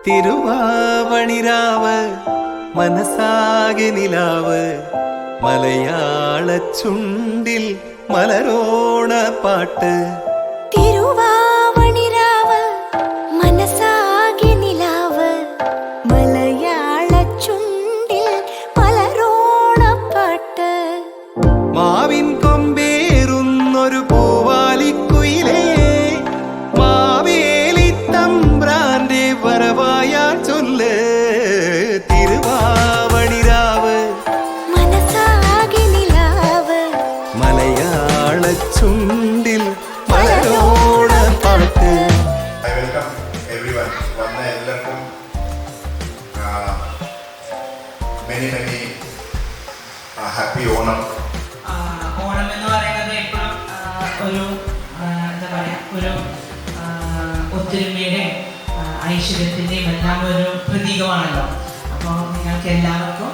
തിരുവാവണിരാവ് മനസാകെ നിലാവ് മലയാള ചുണ്ടിൽ മലരോണ പാട്ട്. തിരുവാവണിരാവ് മനസാകെ നിലാവ് മലയാള ചുണ്ടിൽ മലരോണ പാട്ട്. മാവിൻ കൊമ്പേറുന്നൊരു പൂവാലിക്കുയിലേ മാവേലി തമ്പ്രാന്റെ വരവായാ ചൊല്ല്. തിരുവാവണിരാവ് മനസാകെ നിലാവ് മലയാള ചുണ്ടിൽ മലരോണ പാട്ട്. I welcome everyone. വന്ന എല്ലാവർക്കും many happy ഓണം. ഓണം എന്ന് പറയുന്നത് എപ്പോഴും ഒരു എന്താ പറയുക, ഒരു ഒത്തൊരുമയുടെയും ഐശ്വര്യത്തിൻ്റെയും എല്ലാം ഒരു പ്രതീകമാണല്ലോ. അപ്പോൾ നിങ്ങൾക്ക് എല്ലാവർക്കും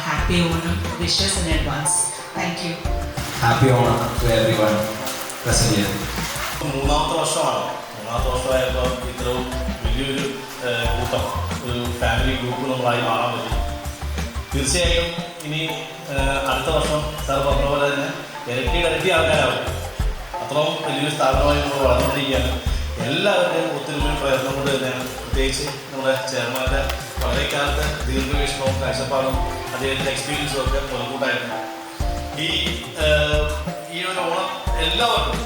happy Onam wishes in advance. Thank you. Happy Onam to everyone present here. മൂന്നാമത്തെ വർഷമായപ്പോൾ ഇത്രയും വലിയൊരു കൂട്ടം, ഒരു ഫാമിലി ഗ്രൂപ്പ് നമ്മളായി മാറാൻ പറ്റി. തീർച്ചയായും ഇനി അടുത്ത വർഷം സാർ പറഞ്ഞ പോലെ തന്നെ ഇരട്ടി ആൾക്കാരാവും. അത്രയും വലിയൊരു സ്ഥാപനമായി നമ്മൾ വളർന്നുകൊണ്ടിരിക്കുകയാണ്. എല്ലാവരുടെയും ഒത്തൊരുമയും പ്രയത്നം കൊണ്ട് തന്നെയാണ്, പ്രത്യേകിച്ച് നമ്മുടെ ചെയർമാൻ്റെ വളരെ കാലത്ത് ദീർഘവീക്ഷണവും കാഴ്ചപ്പാടും അദ്ദേഹത്തിൻ്റെ എക്സ്പീരിയൻസും ഒക്കെ മുൻകൂട്ടായിരുന്നു. ഈ ഒരു ഓണം എല്ലാവർക്കും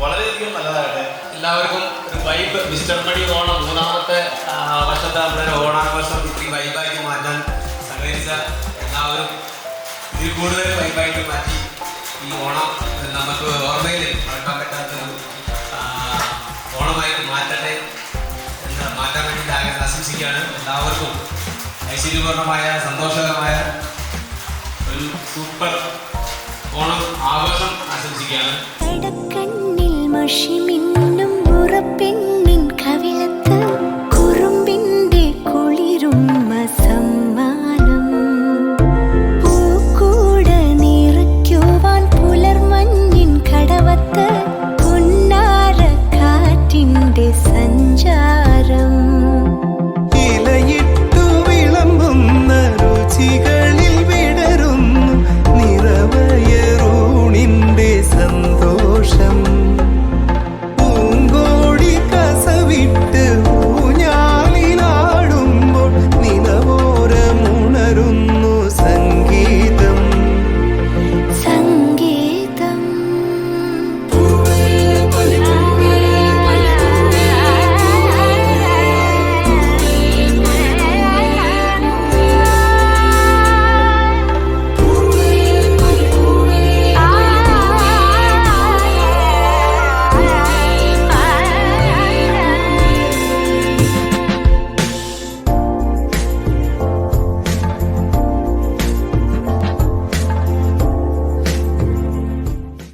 വളരെയധികം നല്ലതാകട്ടെ. എല്ലാവർക്കും ഒരു വൈബ്. മിസ്റ്റർ മണി ഓണം മൂന്നാമത്തെ വർഷത്തെ നമ്മുടെ ഓണാഘോഷം ഇത്തിരി വൈബാക്കി മാറ്റാൻ സഹകരിച്ച എല്ലാവരും ഇതിൽ കൂടുതൽ വൈബായിട്ട് മാറ്റി ഈ ഓണം നമുക്ക് ഓർമ്മയിൽ മറക്കാൻ പറ്റാത്തൊരു ഓണമായിട്ട് മാറ്റാൻ വേണ്ടിയിട്ട് ആശംസിക്കുകയാണ്. എല്ലാവർക്കും ഐശ്വര്യപൂർണമായ സന്തോഷകരമായ ഒരു സൂപ്പർ ഓണം ആഘോഷം ആശംസിക്കുകയാണ്. കണ്ണിൽ മഷി